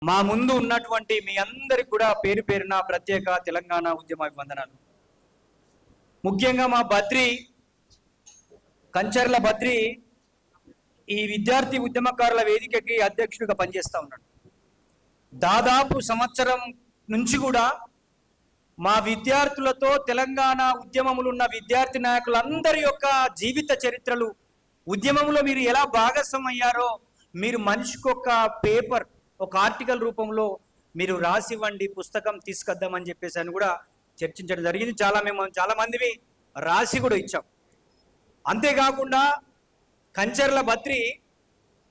మా ముందు ఉన్నటువంటి మీ అందరికి కూడా పేరు పేరున ప్రత్యేక తెలంగాణ ఉద్యమ అభివందనాలు. ముఖ్యంగా మా బద్రి కంచర్ల బద్రి ఈ విద్యార్థి ఉద్యమకారుల వేదికకి అధ్యక్షుడిగా పనిచేస్తూ ఉన్నాడు. దాదాపు సంవత్సరం నుంచి కూడా మా విద్యార్థులతో తెలంగాణ ఉద్యమములు ఉన్న విద్యార్థి నాయకులందరి యొక్క జీవిత చరిత్రలు, ఉద్యమంలో మీరు ఎలా భాగస్వామయ్యారో మీరు మనిషికొక పేపర్, ఒక ఆర్టికల్ రూపంలో మీరు రాసివ్వండి, పుస్తకం తీసుకొద్దామని చెప్పేసి అని కూడా చర్చించడం జరిగింది. చాలా మందివి రాసి కూడా ఇచ్చాం. అంతేకాకుండా కంచర్ల బద్రి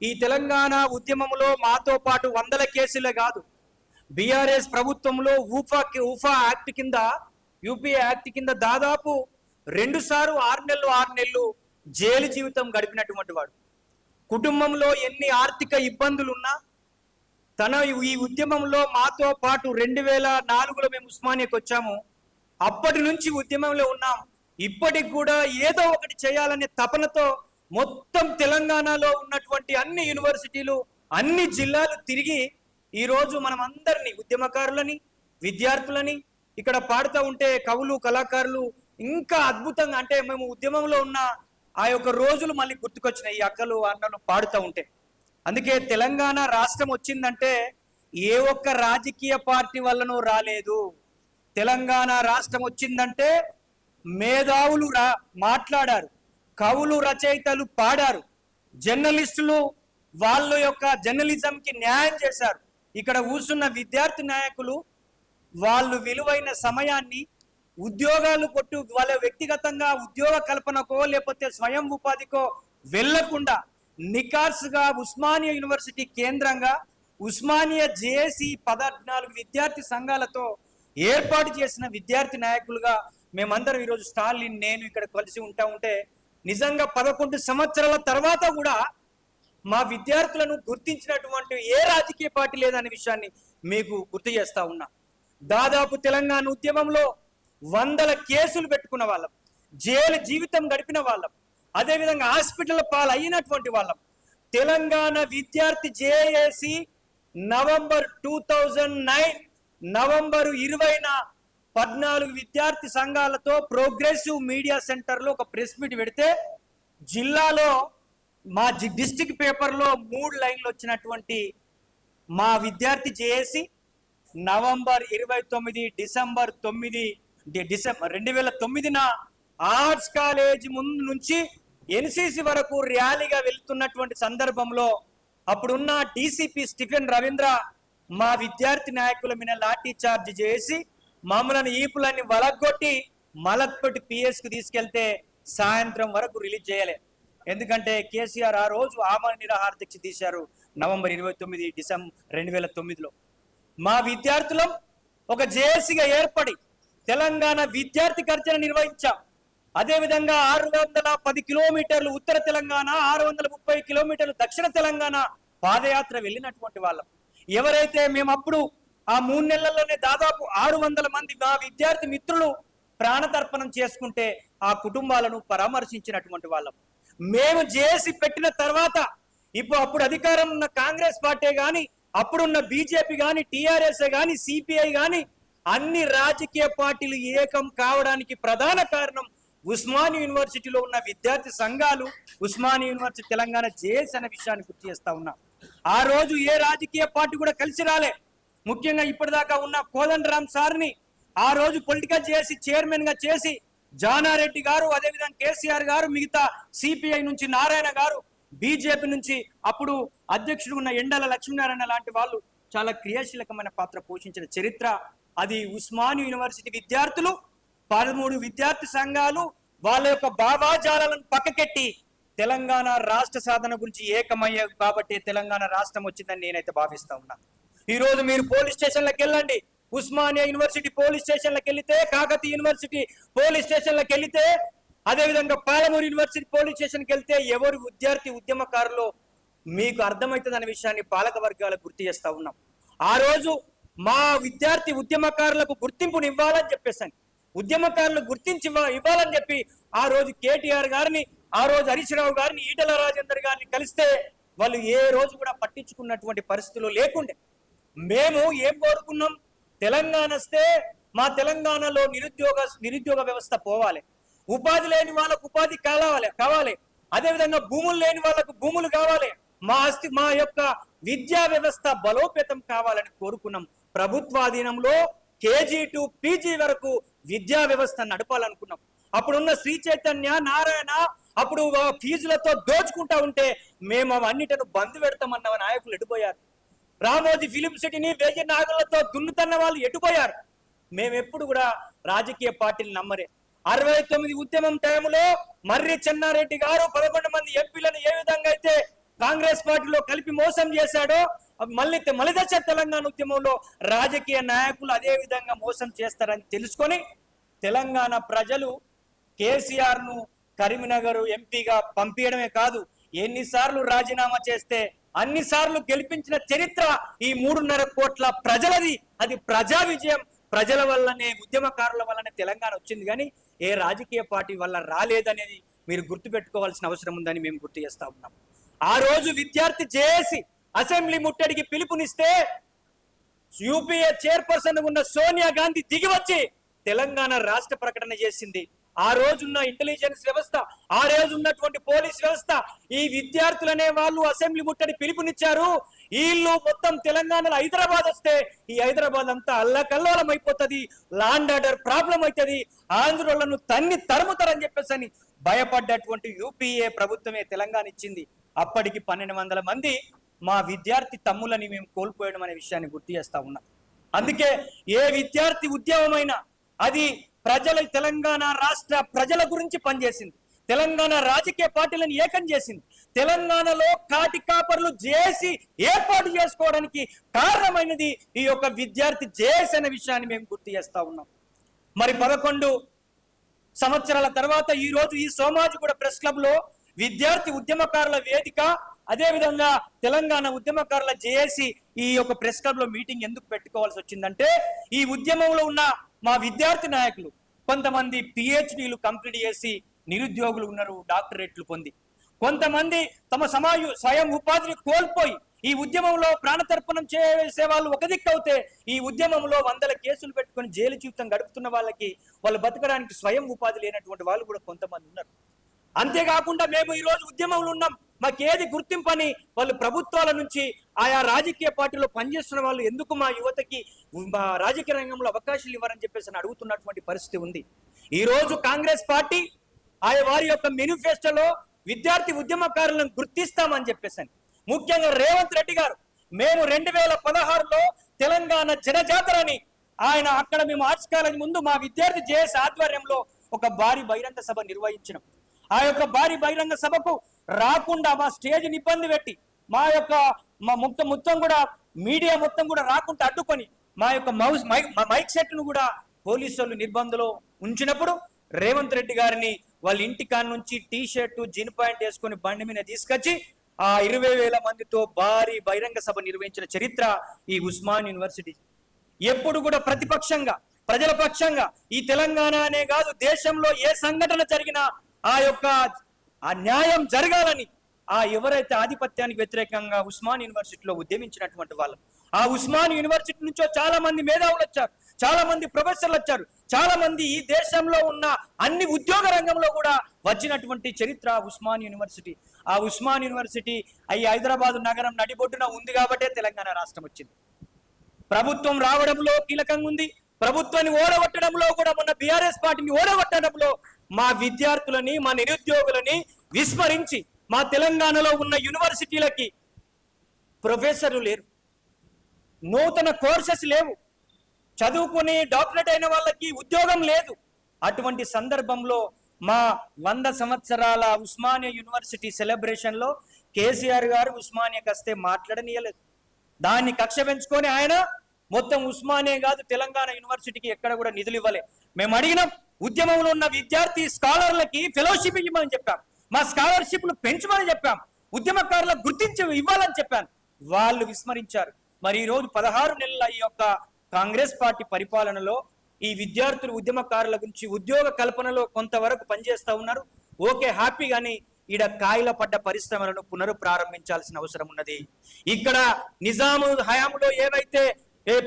ఈ తెలంగాణ ఉద్యమంలో మాతో పాటు 100 కేసులే కాదు, బీఆర్ఎస్ ప్రభుత్వంలో ఊఫా యాక్ట్ కింద, యూపీఏ యాక్ట్ కింద దాదాపు 2 సార్లు 6 నెలలు జైలు జీవితం గడిపినటువంటి వాడు. కుటుంబంలో ఎన్ని ఆర్థిక ఇబ్బందులు ఉన్నా తన ఈ ఉద్యమంలో మాతో పాటు 2004లో మేము ఉస్మానియాకి వచ్చాము, అప్పటి నుంచి ఉద్యమంలో ఉన్నాం. ఇప్పటికి కూడా ఏదో ఒకటి చేయాలనే తపనతో మొత్తం తెలంగాణలో ఉన్నటువంటి అన్ని యూనివర్సిటీలు, అన్ని జిల్లాలు తిరిగి ఈరోజు మనం అందరినీ, ఉద్యమకారులని, విద్యార్థులని ఇక్కడ పాడుతూ ఉంటే కవులు, కళాకారులు ఇంకా అద్భుతంగా, అంటే మేము ఉద్యమంలో ఉన్న ఆ యొక్క రోజులు మళ్ళీ గుర్తుకొచ్చినాయి ఈ అక్కలు అన్నలు పాడుతూ ఉంటే. అందుకే తెలంగాణ రాష్ట్రం వచ్చిందంటే ఏ ఒక్క రాజకీయ పార్టీ వల్లనూ రాలేదు. తెలంగాణ రాష్ట్రం వచ్చిందంటే మేధావులు మాట్లాడారు, కవులు రచయితలు పాడారు, జర్నలిస్టులు వాళ్ళ యొక్క జర్నలిజంకి న్యాయం చేశారు. ఇక్కడ కూర్చున్న విద్యార్థి నాయకులు వాళ్ళు విలువైన సమయాన్ని ఉద్యోగాలు కొట్టు వాళ్ళ వ్యక్తిగతంగా ఉద్యోగ కల్పనకో లేకపోతే స్వయం ఉపాధికో వెళ్లకుండా నికార్సుగా ఉస్మానియా యూనివర్సిటీ కేంద్రంగా ఉస్మానియా జేఏసీ 14 విద్యార్థి సంఘాలతో ఏర్పాటు చేసిన విద్యార్థి నాయకులుగా మేమందరం ఈరోజు స్టాలిన్, నేను ఇక్కడ కలిసి ఉంటే నిజంగా 11 సంవత్సరాల తర్వాత కూడా మా విద్యార్థులను గుర్తించినటువంటి ఏ రాజకీయ పార్టీ లేదనే విషయాన్ని మీకు గుర్తు చేస్తా ఉన్నా. దాదాపు తెలంగాణ ఉద్యమంలో 100 కేసులు పెట్టుకున్న వాళ్ళం, జైలు జీవితం గడిపిన వాళ్ళం, అదేవిధంగా హాస్పిటల్ పాలు అయినటువంటి వాళ్ళం. తెలంగాణ విద్యార్థి జేఏసీ నవంబర్ 2009 నవంబర్ 20న 14 విద్యార్థి సంఘాలతో ప్రోగ్రెసివ్ మీడియా సెంటర్లో ఒక ప్రెస్ మీట్ పెడితే జిల్లాలో మా డిస్ట్రిక్ట్ పేపర్లో 3 లైన్లు వచ్చినటువంటి మా విద్యార్థి జేఏసీ నవంబర్ 29 డిసెంబర్ 2009న ఆర్ట్స్ కాలేజ్ ముందు నుంచి ఎన్సీసీ వరకు ర్యాలీగా వెళ్తున్నటువంటి సందర్భంలో అప్పుడున్న డీసీపీ స్టీఫెన్ రవీంద్ర మా విద్యార్థి నాయకుల మీద లాఠీ చార్జ్ చేసి మమ్మల్ని ఈపులన్నీ వలగొట్టి మలక్పేట పిఎస్కు తీసుకెళ్తే సాయంత్రం వరకు రిలీజ్ చేయలే. ఎందుకంటే కేసీఆర్ ఆ రోజు ఆమరణ నిరాహార దీక్ష తీశారు నవంబర్ 29 డిసెంబర్ 2009లో. మా విద్యార్థులం ఒక జేఏసీగా ఏర్పడి తెలంగాణ విద్యార్థి గర్జన నిర్వహించాం. అదేవిధంగా 610 కిలోమీటర్లు ఉత్తర తెలంగాణ, 630 కిలోమీటర్లు దక్షిణ తెలంగాణ పాదయాత్ర వెళ్ళినటువంటి వాళ్ళం. ఎవరైతే మేము అప్పుడు ఆ 3 నెలల్లోనే దాదాపు 600 మంది మా విద్యార్థి మిత్రులు ప్రాణతర్పణం చేసుకుంటే ఆ కుటుంబాలను పరామర్శించినటువంటి వాళ్ళం. మేము జేఏసీ పెట్టిన తర్వాత అప్పుడు అధికారం ఉన్న కాంగ్రెస్ పార్టీ కానీ, అప్పుడున్న బీజేపీ కానీ, టీఆర్ఎస్ కానీ, సిపిఐ కానీ అన్ని రాజకీయ పార్టీలు ఏకం కావడానికి ప్రధాన కారణం ఉస్మానియా యూనివర్సిటీలో ఉన్న విద్యార్థి సంఘాలు, ఉస్మానియా యూనివర్సిటీ తెలంగాణ జేఏసీ అనే విషయాన్ని గుర్తు చేస్తా ఉన్నా. ఆ రోజు ఏ రాజకీయ పార్టీ కూడా కలిసి రాలే. ముఖ్యంగా ఇప్పటిదాకా ఉన్న కోదండరామ్ సార్ని ఆ రోజు పొలిటికల్ జేఏసీ చైర్మన్ గా చేసి జానారెడ్డి గారు, అదేవిధంగా కేసీఆర్ గారు, మిగతా సిపిఐ నుంచి నారాయణ గారు, బీజేపీ నుంచి అప్పుడు అధ్యక్షుడు ఉన్న ఎండల లక్ష్మీనారాయణ లాంటి వాళ్ళు చాలా క్రియాశీలకమైన పాత్ర పోషించిన చరిత్ర అది. ఉస్మానియా యూనివర్సిటీ విద్యార్థులు 13 విద్యార్థి సంఘాలు వాళ్ళ యొక్క భావాజాలను పక్కకెట్టి తెలంగాణ రాష్ట్ర సాధన గురించి ఏకమయ్యారు కాబట్టి తెలంగాణ రాష్ట్రం వచ్చిందని నేనైతే భావిస్తా ఉన్నా. ఈరోజు మీరు పోలీస్ స్టేషన్లకు వెళ్ళండి, ఉస్మానియా యూనివర్సిటీ పోలీస్ స్టేషన్లకు వెళితే, కాకతీయ యూనివర్సిటీ పోలీస్ స్టేషన్లకు వెళితే, అదేవిధంగా పాలమూరు యూనివర్సిటీ పోలీస్ స్టేషన్కి వెళ్తే ఎవరు విద్యార్థి ఉద్యమకారులు మీకు అర్థమవుతుంది అనే విషయాన్ని పాలక వర్గాలకు గుర్తు చేస్తా ఉన్నాం. ఆ రోజు మా విద్యార్థి ఉద్యమకారులకు గుర్తింపుని ఇవ్వాలని చెప్పేసాను, ఉద్యమకారులు గుర్తించి ఇవ్వాలని చెప్పి ఆ రోజు కేటీఆర్ గారిని, ఆ రోజు హరీష్ రావు గారిని, ఈటల రాజేందర్ గారిని కలిస్తే వాళ్ళు ఏ రోజు కూడా పట్టించుకున్నటువంటి పరిస్థితులు లేకుండే. మేము ఏం కోరుకున్నాం? తెలంగాణ వస్తే మా తెలంగాణలో నిరుద్యోగ వ్యవస్థ పోవాలి, ఉపాధి లేని వాళ్ళకు ఉపాధి కావాలి, అదేవిధంగా భూములు లేని వాళ్ళకు భూములు కావాలి, మా యొక్క విద్యా వ్యవస్థ బలోపేతం కావాలని కోరుకున్నాం. ప్రభుత్వాధీనంలో కేజీ టు పీజీ వరకు విద్యా వ్యవస్థ నడపాలనుకున్నాం. అప్పుడున్న శ్రీ చైతన్య నారాయణ అప్పుడు ఫీజులతో దోచుకుంటా ఉంటే మేము అవన్నిటిని బంద్ పెడతామన్న నాయకులు ఎటుపోయారు. రామోజీ ఫిలిం సిటీని 1000 నాగులతో దున్నుతున్న వాళ్ళు ఎటుపోయారు. మేమెప్పుడు కూడా రాజకీయ పార్టీలు నమ్మరే. 69 ఉద్యమం టైంలో మర్రి చెన్నారెడ్డి గారు 11 మంది ఎంపీలను ఏ విధంగా అయితే కాంగ్రెస్ పార్టీలో కలిపి మోసం చేశాడో మలిదశ తెలంగాణ ఉద్యమంలో రాజకీయ నాయకులు అదే విధంగా మోసం చేస్తారని తెలుసుకొని తెలంగాణ ప్రజలు కేసీఆర్ ను కరీంనగర్ ఎంపీగా పంపించడమే కాదు, ఎన్నిసార్లు రాజీనామా చేస్తే అన్నిసార్లు గెలిపించిన చరిత్ర ఈ 3.5 కోట్ల ప్రజలది. అది ప్రజా విజయం. ప్రజల వల్లనే, ఉద్యమకారుల వల్లనే తెలంగాణ వచ్చింది, కానీ ఏ రాజకీయ పార్టీ వల్ల రాలేదనేది మీరు గుర్తుపెట్టుకోవాల్సిన అవసరం ఉందని మేము గుర్తు చేస్తా ఉన్నాం. ఆ రోజు విద్యార్థి జేఏసీ అసెంబ్లీ ముట్టడికి పిలుపునిస్తే యూపీఏ చైర్పర్సన్ ఉన్న సోనియా గాంధీ దిగి వచ్చి తెలంగాణ రాష్ట్ర ప్రకటన చేసింది. ఆ రోజున్న ఇంటెలిజెన్స్ వ్యవస్థ, ఆ రోజు ఉన్నటువంటి పోలీస్ వ్యవస్థ ఈ విద్యార్థులనే వాళ్ళు అసెంబ్లీ ముట్టడి పిలుపునిచ్చారు. వీళ్ళు మొత్తం తెలంగాణలో హైదరాబాద్ వస్తే ఈ హైదరాబాద్ అంతా అల్లకల్లోలం అయిపోతుంది, లాండ్ ఆర్డర్ ప్రాబ్లం అవుతుంది, ఆంధ్రులను తరుముతారని చెప్పేసి అని భయపడ్డటువంటి యూపీఏ ప్రభుత్వమే తెలంగాణ ఇచ్చింది. అప్పటికి 1200 మంది మా విద్యార్థి తమ్ములని మేము కోల్పోయడం అనే విషయాన్ని గుర్తు చేస్తా ఉన్నాం. అందుకే ఏ విద్యార్థి ఉద్యమమైనా అది తెలంగాణ రాష్ట్ర ప్రజల గురించి పనిచేసింది, తెలంగాణ రాజకీయ పార్టీలను ఏకం చేసింది, తెలంగాణలో కాటి కాపర్లు జేఏసీ ఏర్పాటు చేసుకోవడానికి కారణమైనది ఈ యొక్క విద్యార్థి జేఏసీ అనే విషయాన్ని మేము గుర్తు చేస్తా ఉన్నాం. మరి 11 సంవత్సరాల తర్వాత ఈ రోజు ఈ సోమాజిగూడ ప్రెస్ క్లబ్ లో విద్యార్థి ఉద్యమకారుల వేదిక, అదేవిధంగా తెలంగాణ ఉద్యమకారుల జేఏసీ ఈ యొక్క ప్రెస్ క్లబ్ లో మీటింగ్ ఎందుకు పెట్టుకోవాల్సి వచ్చిందంటే ఈ ఉద్యమంలో ఉన్న మా విద్యార్థి నాయకులు కొంతమంది పిహెచ్డీలు కంప్లీట్ చేసి నిరుద్యోగులు ఉన్నారు, డాక్టరేట్లు పొంది, కొంతమంది తమ స్వయం ఉపాధిని కోల్పోయి ఈ ఉద్యమంలో ప్రాణతర్పణం చేసే వాళ్ళు ఒక దిక్కు అవుతే ఈ ఉద్యమంలో 100 కేసులు పెట్టుకొని జైలు జీవితం గడుపుతున్న వాళ్ళకి వాళ్ళు బతకడానికి స్వయం ఉపాధి లేనటువంటి వాళ్ళు కూడా కొంతమంది ఉన్నారు. అంతేకాకుండా మేము ఈ రోజు ఉద్యమంలో ఉన్నాం, మాకేది గుర్తింపని వాళ్ళు ప్రభుత్వాల నుంచి ఆయా రాజకీయ పార్టీలో పనిచేస్తున్న వాళ్ళు ఎందుకు మా యువతకి రాజకీయ రంగంలో అవకాశాలు ఇవ్వరని చెప్పేసి అడుగుతున్నటువంటి పరిస్థితి ఉంది. ఈ రోజు కాంగ్రెస్ పార్టీ వారి యొక్క మేనిఫెస్టోలో విద్యార్థి ఉద్యమకారులను గుర్తిస్తామని చెప్పేసి, ముఖ్యంగా రేవంత్ రెడ్డి గారు మేము 2016లో తెలంగాణ జనజాతరని ఆయన అక్కడ మేము ఆర్ట్స్ కాలేజ్ ముందు మా విద్యార్థి జేఏసీ ఆధ్వర్యంలో ఒక భారీ బహిరంగ సభ నిర్వహించినాం. ఆ యొక్క భారీ బహిరంగ సభకు రాకుండా మా స్టేజ్ని ఇబ్బంది పెట్టి మా మొత్తం కూడా మీడియా మొత్తం కూడా రాకుండా అడ్డుకొని మా యొక్క మైక్ సెట్ను కూడా పోలీసు వాళ్ళు నిర్బంధంలో ఉంచినప్పుడు రేవంత్ రెడ్డి గారిని వాళ్ళ ఇంటి కాడ నుంచి టీ షర్టు జీన్ ప్యాంట్ వేసుకొని బండి మీద తీసుకొచ్చి ఆ 20,000 మందితో భారీ బహిరంగ సభ నిర్వహించిన చరిత్ర ఈ ఉస్మాన్ యూనివర్సిటీ. ఎప్పుడు కూడా ప్రతిపక్షంగా, ప్రజల పక్షంగా ఈ తెలంగాణ అనే కాదు దేశంలో ఏ సంఘటన జరిగినా ఆ న్యాయం జరగాలని ఎవరైతే ఆధిపత్యానికి వ్యతిరేకంగా ఉస్మాన్ యూనివర్సిటీలో ఉద్యమించినటువంటి వాళ్ళు, ఆ ఉస్మాన్ యూనివర్సిటీ నుంచో చాలా మంది మేధావులు వచ్చారు, చాలా మంది ప్రొఫెసర్లు వచ్చారు, చాలా మంది ఈ దేశంలో ఉన్న అన్ని ఉద్యోగ రంగంలో కూడా వచ్చినటువంటి చరిత్ర ఉస్మాన్ యూనివర్సిటీ. ఆ ఉస్మాన్ యూనివర్సిటీ హైదరాబాద్ నగరం నడిబొడ్డున ఉంది కాబట్టే తెలంగాణ రాష్ట్రం వచ్చింది. ప్రభుత్వం రావడంలో కీలకంగా ఉంది, ప్రభుత్వాన్ని ఓడగొట్టడంలో కూడా మొన్న బీఆర్ఎస్ పార్టీని ఓడగొట్టడంలో మా విద్యార్థులని, మా నిరుద్యోగులని విస్మరించి మా తెలంగాణలో ఉన్న యూనివర్సిటీలకి ప్రొఫెసర్లు లేరు, నూతన కోర్సెస్ లేవు, చదువుకుని డాక్టరేట్ అయిన వాళ్ళకి ఉద్యోగం లేదు. అటువంటి సందర్భంలో మా 100 సంవత్సరాల ఉస్మానియా యూనివర్సిటీ సెలబ్రేషన్లో కేసీఆర్ గారు ఉస్మానియాకి వస్తే మాట్లాడనీయలేదు. దాన్ని కక్ష పెంచుకొని ఆయన మొత్తం ఉస్మానియా కాదు తెలంగాణ యూనివర్సిటీకి ఎక్కడ కూడా నిధులు ఇవ్వలే. మేము అడిగినాం, ఉద్యమంలో ఉన్న విద్యార్థి స్కాలర్లకి ఫెలోషిప్ ఇవ్వమని చెప్పాం, మా స్కాలర్షిప్లు పెంచమని చెప్పాం, ఉద్యమకారులకు గుర్తించి ఇవ్వాలని చెప్పాను, వాళ్ళు విస్మరించారు. మరి ఈ రోజు 16 నెలల ఈ యొక్క కాంగ్రెస్ పార్టీ పరిపాలనలో ఈ విద్యార్థులు ఉద్యమకారుల గురించి ఉద్యోగ కల్పనలో కొంతవరకు పనిచేస్తూ ఉన్నారు. Okay, happy. కానీ ఈడ కాయల పడ్డ పరిశ్రమలను పునరుప్రారంభించాల్సిన అవసరం ఉన్నది. ఇక్కడ నిజాము హయాంలో ఏవైతే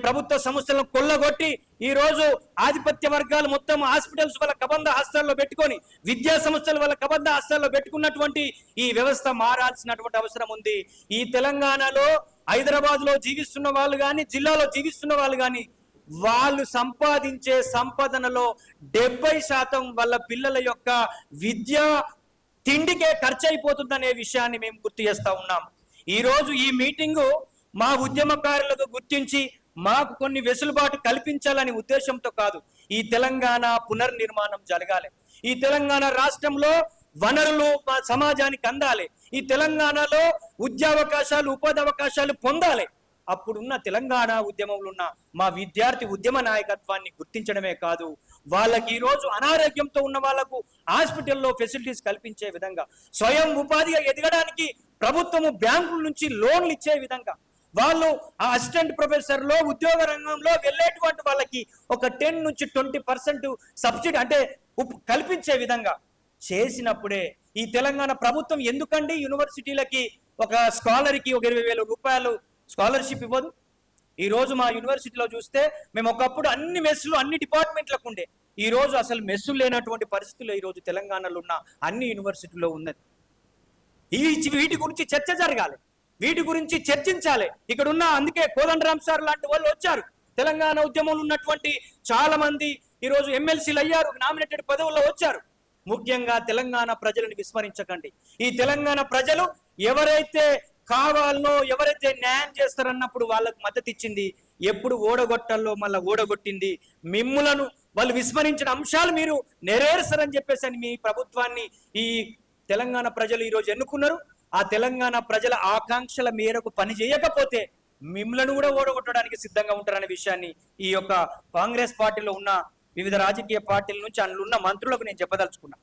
ప్రభుత్వ సంస్థలను కొల్లగొట్టి ఈ రోజు ఆధిపత్య వర్గాలు మొత్తం హాస్పిటల్స్ వాళ్ళ కబంధ హస్తాల్లో పెట్టుకొని, విద్యా సంస్థలు వాళ్ళ కబంధ హస్తాల్లో పెట్టుకున్నటువంటి ఈ వ్యవస్థ మారాల్సినటువంటి అవసరం ఉంది. ఈ తెలంగాణలో హైదరాబాద్ లో జీవిస్తున్న వాళ్ళు కానీ, జిల్లాలో జీవిస్తున్న వాళ్ళు కానీ, వాళ్ళు సంపాదించే సంపదనలో 70% వాళ్ళ పిల్లల యొక్క విద్య తిండికే ఖర్చు అయిపోతుందనే విషయాన్ని మేము గుర్తు చేస్తా ఉన్నాం. ఈ రోజు ఈ మీటింగు మా ఉద్యమకారులకు గుర్తించి మాకు కొన్ని వెసులుబాటు కల్పించాలని ఉద్దేశంతో కాదు. ఈ తెలంగాణ పునర్నిర్మాణం జరగాలి. ఈ తెలంగాణ రాష్ట్రంలో వనరులు మా సమాజానికి అందాలి. ఈ తెలంగాణలో ఉద్యోగావకాశాలు, ఉపాధి అవకాశాలు పొందాలి. అప్పుడున్న తెలంగాణ ఉద్యమంలో ఉన్న మా విద్యార్థి ఉద్యమ నాయకత్వాన్ని గుర్తించడమే కాదు, వాళ్ళకి ఈరోజు అనారోగ్యంతో ఉన్న వాళ్లకు హాస్పిటల్లో ఫెసిలిటీస్ కల్పించే విధంగా, స్వయం ఉపాధిగా ఎదగడానికి ప్రభుత్వము బ్యాంకుల నుంచి లోన్లు ఇచ్చే విధంగా, వాళ్ళు ఆ అసిస్టెంట్ ప్రొఫెసర్లో ఉద్యోగ రంగంలో వెళ్ళేటువంటి వాళ్ళకి ఒక 10 నుంచి 20% సబ్సిడీ అంటే కల్పించే విధంగా చేసినప్పుడే ఈ తెలంగాణ ప్రభుత్వం ఎందుకండి యూనివర్సిటీలకి ఒక స్కాలర్కి ఒక 20,000 రూపాయలు స్కాలర్షిప్ ఇవ్వదు? ఈ రోజు మా యూనివర్సిటీలో చూస్తే మేము ఒకప్పుడు అన్ని మెస్సులు అన్ని డిపార్ట్మెంట్లకు ఉండే, ఈ రోజు అసలు మెస్సులు లేనటువంటి పరిస్థితుల్లో ఈ రోజు తెలంగాణలో ఉన్న అన్ని యూనివర్సిటీలో ఉన్నది. వీటి గురించి చర్చ జరగాలి, వీటి గురించి చర్చించాలి. ఇక్కడ ఉన్న అందుకే కోదండరాం సార్ లాంటి వాళ్ళు వచ్చారు. తెలంగాణ ఉద్యమంలో ఉన్నటువంటి చాలా మంది ఈరోజు ఎమ్మెల్సీలు అయ్యారు, నామినేటెడ్ పదవుల్లో వచ్చారు. ముఖ్యంగా తెలంగాణ ప్రజలను విస్మరించకండి. ఈ తెలంగాణ ప్రజలు ఎవరైతే కావాలనో, ఎవరైతే న్యాయం చేస్తారన్నప్పుడు వాళ్ళకు మద్దతు ఇచ్చింది, ఎప్పుడు ఓడగొట్టాలో మళ్ళీ ఓడగొట్టింది. మిమ్ములను వాళ్ళు విస్మరించిన అంశాలు మీరు నెరవేరుస్తారని చెప్పేసి అని మీ ప్రభుత్వాన్ని ఈ తెలంగాణ ప్రజలు ఈరోజు ఎన్నుకున్నారు. ఆ తెలంగాణ ప్రజల ఆకాంక్షల మేరకు పని చేయకపోతే మిమ్మల్ని కూడా ఓడగొట్టడానికి సిద్ధంగా ఉంటారనే విషయాన్ని ఈ యొక్క కాంగ్రెస్ పార్టీలో ఉన్న వివిధ రాజకీయ పార్టీల నుంచి అందులో ఉన్న మంత్రులకు నేను చెప్పదలుచుకున్నా.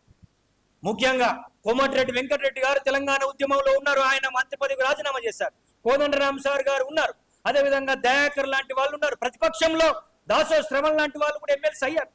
ముఖ్యంగా కోమటిరెడ్డి వెంకటరెడ్డి గారు తెలంగాణ ఉద్యమంలో ఉన్నారు, ఆయన మంత్రి పదవికి రాజీనామా చేశారు. కోదండరాం సార్ గారు ఉన్నారు, అదేవిధంగా దయాకర్ లాంటి వాళ్ళు ఉన్నారు. ప్రతిపక్షంలో దాసో శ్రవణ్ లాంటి వాళ్ళు కూడా ఎమ్మెల్సీ అయ్యారు.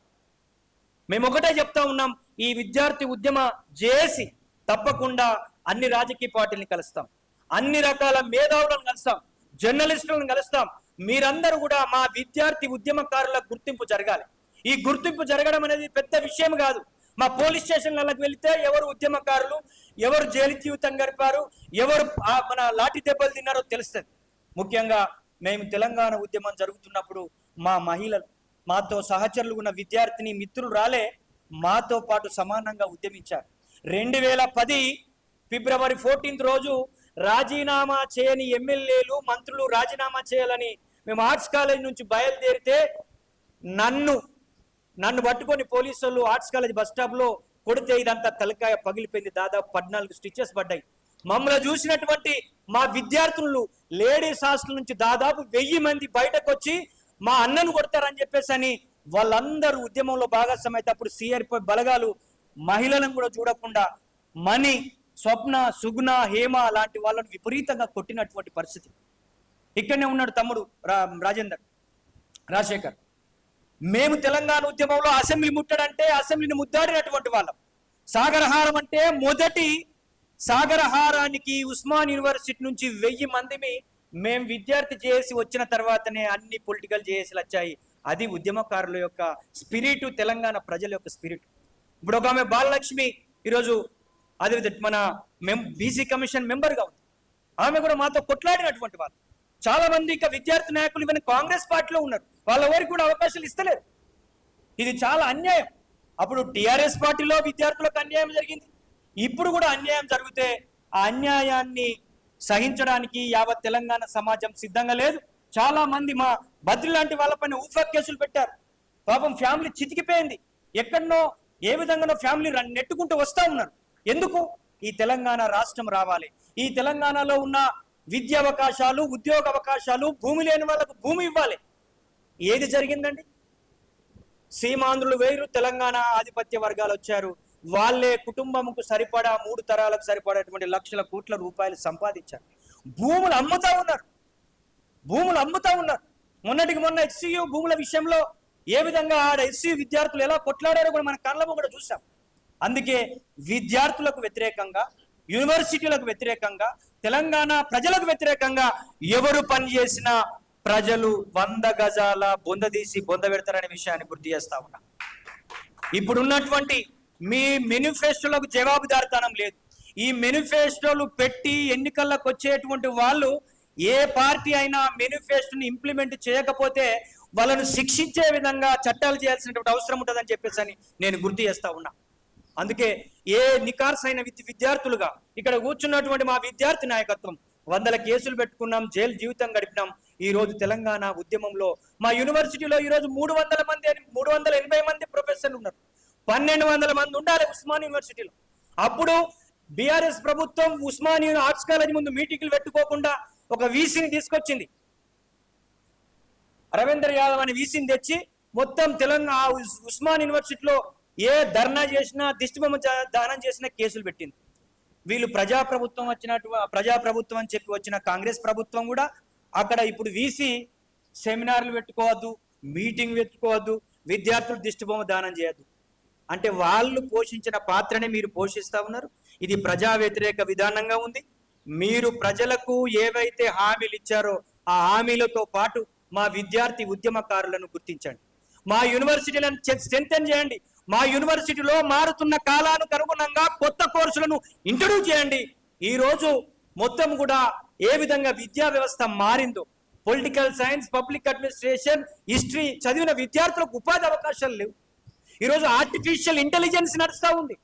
మేము ఒకటే చెప్తా ఉన్నాం, ఈ విద్యార్థి ఉద్యమ చేసి తప్పకుండా అన్ని రాజకీయ పార్టీలను కలుస్తాం, అన్ని రకాల మేధావులను కలుస్తాం, జర్నలిస్టులను కలుస్తాం. మీరందరూ కూడా మా విద్యార్థి ఉద్యమకారుల గుర్తింపు జరగాలి. ఈ గుర్తింపు జరగడం అనేది పెద్ద విషయం కాదు. మా పోలీస్ స్టేషన్లకు వెళితే ఎవరు ఉద్యమకారులు, ఎవరు జైలు జీవితం గడిపారు, ఎవరు మన లాఠీ దెబ్బలు తిన్నారో తెలుస్తుంది. ముఖ్యంగా మేము తెలంగాణ ఉద్యమం జరుగుతున్నప్పుడు మా మహిళలు, మాతో సహచరులు ఉన్న విద్యార్థిని మిత్రులు రాలే, మాతో పాటు సమానంగా ఉద్యమించారు. 2010 ఫిబ్రవరి 14 రోజు రాజీనామా చేయని ఎమ్మెల్యేలు, మంత్రులు రాజీనామా చేయాలని మేము ఆర్ట్స్ కాలేజ్ నుంచి బయలుదేరితే నన్ను పట్టుకొని పోలీసులు ఆర్ట్స్ కాలేజ్ బస్ స్టాప్ లో కొడితే ఇదంతా తలకాయ పగిలిపోయింది. దాదాపు 14 స్టిచెస్ పడ్డాయి. మమ్మల్ని చూసినటువంటి మా విద్యార్థులు లేడీస్ హాస్టల్ నుంచి దాదాపు 1000 మంది బయటకు వచ్చి మా అన్నను కొడతారని చెప్పేసి అని వాళ్ళందరూ ఉద్యమంలో భాగస్వామ్యం. అప్పుడు సిఆర్పి బలగాలు మహిళలను కూడా చూడకుండా మణి, స్వప్న, సుగుణ, హేమ లాంటి వాళ్ళను విపరీతంగా కొట్టినటువంటి పరిస్థితి. ఇక్కడనే ఉన్నాడు తమ్ముడు రాజశేఖర్. మేము తెలంగాణ ఉద్యమంలో అసెంబ్లీ ముట్టడంటే అసెంబ్లీని ముద్దాడినటువంటి వాళ్ళం. సాగరహారం అంటే మొదటి సాగరహారానికి ఉస్మాన్ యూనివర్సిటీ నుంచి 1000 మందిని మేము విద్యార్థి చేసి వచ్చిన తర్వాతనే అన్ని పొలిటికల్ జేఏసీలు వచ్చాయి. అది ఉద్యమకారుల యొక్క స్పిరిట్, తెలంగాణ ప్రజల యొక్క స్పిరిట్. ఇప్పుడు ఒక ఆమె బాలలక్ష్మి ఈరోజు అది మన బీసీ కమిషన్ మెంబర్గా ఉంది. ఆమె కూడా మాతో కొట్లాడినటువంటి వాళ్ళు. చాలా మంది ఇంకా విద్యార్థి నాయకులు ఇవన్నీ కాంగ్రెస్ పార్టీలో ఉన్నారు, వాళ్ళ ఎవరికి కూడా అవకాశాలు ఇస్తలేదు. ఇది చాలా అన్యాయం. అప్పుడు టిఆర్ఎస్ పార్టీలో విద్యార్థులకు అన్యాయం జరిగింది, ఇప్పుడు కూడా అన్యాయం జరిగితే ఆ అన్యాయాన్ని సహించడానికి యావత్ తెలంగాణ సమాజం సిద్ధంగా లేదు. చాలా మంది మా బద్రి లాంటి వాళ్ళపైన ఊఫా కేసులు పెట్టారు. పాపం ఫ్యామిలీ చితికిపోయింది. ఎక్కడనో ఏ విధంగానో ఫ్యామిలీ నెట్టుకుంటూ వస్తా ఉన్నారు. ఎందుకు? ఈ తెలంగాణ రాష్ట్రం రావాలి. ఈ తెలంగాణలో ఉన్న విద్యా అవకాశాలు, ఉద్యోగ అవకాశాలు, భూమి లేని వాళ్ళకు భూమి ఇవ్వాలి. ఏది జరిగిందండి? సీమాంధ్రులు వేరు, తెలంగాణ ఆధిపత్య వర్గాలు వచ్చారు. వాళ్ళే కుటుంబంకు సరిపడా 3 తరాలకు సరిపడేటువంటి లక్షల కోట్ల రూపాయలు సంపాదించారు. భూములు అమ్ముతా ఉన్నారు. మొన్నటికి మొన్న హెచ్సియు భూముల విషయంలో ఏ విధంగా ఆడ హెచ్సియు విద్యార్థులు ఎలా కొట్లాడారో కూడా మన కళ్ళము కూడా చూసాం. అందుకే విద్యార్థులకు వ్యతిరేకంగా, యూనివర్సిటీలకు వ్యతిరేకంగా, తెలంగాణ ప్రజలకు వ్యతిరేకంగా ఎవరు పనిచేసినా ప్రజలు 100 గజాల బొందదీసి బొంద పెడతారనే విషయాన్ని గుర్తు చేస్తా ఉన్నా. ఇప్పుడున్నటువంటి మీ మేనిఫెస్టోలకు జవాబుదారితనం లేదు. ఈ మేనిఫెస్టోలు పెట్టి ఎన్నికలకు వచ్చేటువంటి వాళ్ళు ఏ పార్టీ అయినా మేనిఫెస్టోని ఇంప్లిమెంట్ చేయకపోతే వాళ్ళను శిక్షించే విధంగా చట్టాలు చేయాల్సినటువంటి అవసరం ఉంటుందని చెప్పేసి నేను గుర్తు చేస్తా ఉన్నా. అందుకే ఏ నికార్సైన విద్యార్థులుగా ఇక్కడ కూర్చున్నటువంటి మా విద్యార్థి నాయకత్వం 100 కేసులు పెట్టుకున్నాం, జైలు జీవితం గడిపినాం. ఈ రోజు తెలంగాణ ఉద్యమంలో మా యూనివర్సిటీలో ఈరోజు 380 మంది ప్రొఫెసర్లు ఉన్నారు. 1200 మంది ఉండాలి ఉస్మానియా యూనివర్సిటీలో. అప్పుడు బీఆర్ఎస్ ప్రభుత్వం ఉస్మానియా ఆర్ట్స్ కాలేజ్ ముందు మీటింగ్లు పెట్టుకోకుండా ఒక వీసీని తీసుకొచ్చింది. రవీంద్ర యాదవ్ అనే వీసీని తెచ్చి మొత్తం తెలంగాణ ఉస్మానియా యూనివర్సిటీలో ఏ ధర్నా చేసినా, దిష్టిబొమ్మ దానం చేసినా కేసులు పెట్టింది. వీళ్ళు ప్రజాప్రభుత్వం అని చెప్పి వచ్చిన కాంగ్రెస్ ప్రభుత్వం కూడా అక్కడ ఇప్పుడు వీసీ సెమినార్లు పెట్టుకోవద్దు, మీటింగ్ పెట్టుకోవద్దు, విద్యార్థులు దిష్టిబొమ్మ దానం చేయొద్దు అంటే వాళ్ళు పోషించిన పాత్రనే మీరు పోషిస్తా ఉన్నారు. ఇది ప్రజా వ్యతిరేక విధానంగా ఉంది. మీరు ప్రజలకు ఏవైతే హామీలు ఇచ్చారో ఆ హామీలతో పాటు మా విద్యార్థి ఉద్యమకారులను గుర్తించండి, మా యూనివర్సిటీలను స్ట్రెంథెన్ చేయండి, మా యూనివర్సిటీలో మారుతున్న కాలానికి అనుగుణంగా కొత్త కోర్సులను ఇంట్రడ్యూస్ చేయండి. ఈ రోజు మొత్తం కూడా ఏ విధంగా విద్యా వ్యవస్థ మారిందో, political science, public administration, history చదివిన విద్యార్థులకు ఉపాధి అవకాశాలు లేవు. ఈరోజు ఆర్టిఫిషియల్ ఇంటెలిజెన్స్ నడుస్తూ ఉంది.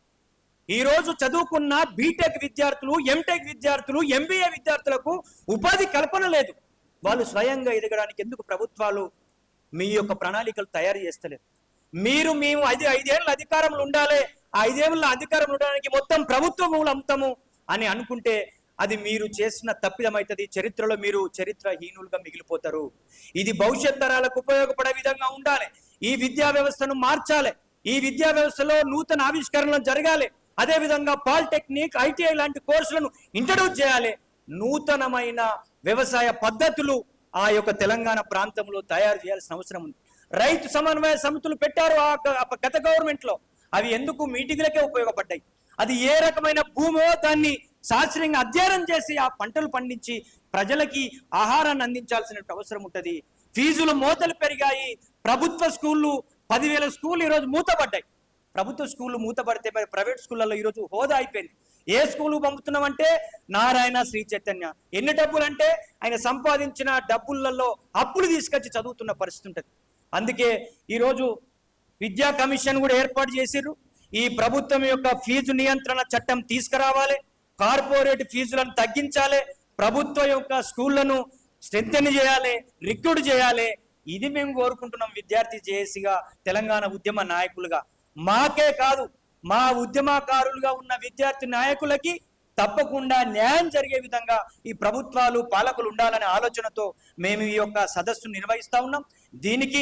ఈరోజు చదువుకున్న బీటెక్ విద్యార్థులు, ఎంటెక్ విద్యార్థులు, ఎంబీఏ విద్యార్థులకు ఉపాధి కల్పన లేదు. వాళ్ళు స్వయంగా ఎదగడానికి ఎందుకు ప్రభుత్వాలు మీ యొక్క ప్రణాళికలు తయారు చేస్తలేదు? మేము 5 ఏళ్ళ అధికారంలో ఉండాలి, ఆ 5 ఏళ్ళ అధికారంలో ఉండడానికి మొత్తం ప్రభుత్వ భూములు అమ్ముతాము అని అనుకుంటే అది మీరు చేసిన తప్పిదమైతుంది. చరిత్రలో మీరు చరిత్రహీనులుగా మిగిలిపోతారు. ఇది భవిష్యత్ తరాలకు ఉపయోగపడే విధంగా ఉండాలి. ఈ విద్యా వ్యవస్థను మార్చాలి. ఈ విద్యా వ్యవస్థలో నూతన ఆవిష్కరణలు జరగాలి. అదేవిధంగా పాలిటెక్నిక్, ఐటీఐ లాంటి కోర్సులను ఇంట్రడ్యూస్ చేయాలి. నూతనమైన వ్యవసాయ పద్ధతులు ఆ యొక్క తెలంగాణ ప్రాంతంలో తయారు చేయాల్సిన అవసరం ఉంది. రైతు సమన్వయ సమితులు పెట్టారు గత గవర్నమెంట్ లో. అవి ఎందుకు మీటింగ్లకే ఉపయోగపడ్డాయి. అది ఏ రకమైన భూమో దాన్ని శాస్త్రీయంగా అధ్యయనం చేసి ఆ పంటలు పండించి ప్రజలకి ఆహారాన్ని అందించాల్సిన అవసరం ఉంటుంది. ఫీజులు మోతలు పెరిగాయి. ప్రభుత్వ స్కూళ్ళు 10,000 స్కూళ్ళు ఈరోజు మూతపడ్డాయి. ప్రభుత్వ స్కూళ్ళు మూతపడితే ప్రైవేట్ స్కూళ్ళలో ఈరోజు హోదా అయిపోయింది. ఏ స్కూలు పంపుతున్నామంటే నారాయణ, శ్రీ చైతన్య. ఎన్ని డబ్బులు అంటే ఆయన సంపాదించిన డబ్బులలో అప్పులు తీసుకొచ్చి చదువుతున్న పరిస్థితి ఉంటుంది. అందుకే ఈరోజు విద్యా కమిషన్ కూడా ఏర్పాటు చేసిర్రు. ఈ ప్రభుత్వం యొక్క ఫీజు నియంత్రణ చట్టం తీసుకురావాలి, కార్పొరేట్ ఫీజులను తగ్గించాలి, ప్రభుత్వ యొక్క స్కూళ్లను స్ట్రెంథెన్ చేయాలి, రిక్రూట్ చేయాలి. ఇది మేము కోరుకుంటున్నాం విద్యార్థి జేఏసీగా, తెలంగాణ ఉద్యమ నాయకులుగా. మాకే కాదు, మా ఉద్యమకారులుగా ఉన్న విద్యార్థి నాయకులకి తప్పకుండా న్యాయం జరిగే విధంగా ఈ ప్రభుత్వాలు, పాలకులు ఉండాలనే ఆలోచనతో మేము ఈ యొక్క సదస్సును నిర్వహిస్తా ఉన్నాం. దీనికి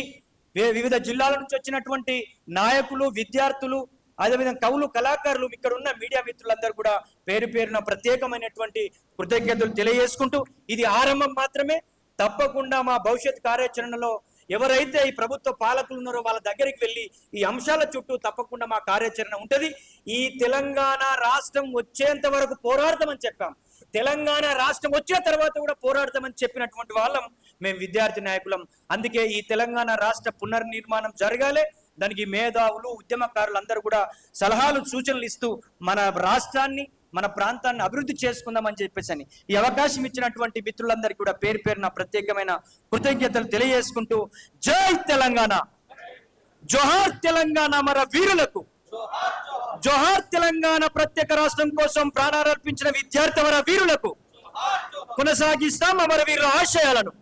వివిధ జిల్లాల నుంచి వచ్చినటువంటి నాయకులు, విద్యార్థులు, అదేవిధంగా కవులు, కళాకారులు, ఇక్కడ ఉన్న మీడియా మిత్రులందరూ కూడా పేరు పేరున ప్రత్యేకమైనటువంటి కృతజ్ఞతలు తెలియజేసుకుంటూ, ఇది ఆరంభం మాత్రమే. తప్పకుండా మా భవిష్యత్ కార్యాచరణలో ఎవరైతే ఈ ప్రభుత్వ పాలకులు ఉన్నారో వాళ్ళ దగ్గరికి వెళ్ళి ఈ అంశాల చుట్టూ తప్పకుండా మా కార్యాచరణ ఉంటుంది. ఈ తెలంగాణ రాష్ట్రం వచ్చేంత వరకు పోరాడతామని చెప్పాం. తెలంగాణ రాష్ట్రం వచ్చిన తర్వాత కూడా పోరాడతామని చెప్పినటువంటి వాళ్ళం మేము విద్యార్థి నాయకులం. అందుకే ఈ తెలంగాణ రాష్ట్ర పునర్నిర్మాణం జరగాలి. దానికి మేధావులు, ఉద్యమకారులు అందరూ కూడా సలహాలు, సూచనలు ఇస్తూ మన రాష్ట్రాన్ని, మన ప్రాంతాన్ని అభివృద్ధి చేసుకుందామని చెప్పేసి ఈ అవకాశం ఇచ్చినటువంటి మిత్రులందరికీ కూడా పేరు పేరున ప్రత్యేకమైన కృతజ్ఞతలు తెలియజేసుకుంటూ, జై తెలంగాణ, జోహార్ తెలంగాణ మన వీరులకు, జోహార్ తెలంగాణ ప్రత్యేక రాష్ట్రం కోసం ప్రాణాలు అర్పించిన విద్యార్థి మన వీరులకు కొనసాగిస్తాం అమర వీరుల ఆశయాలను.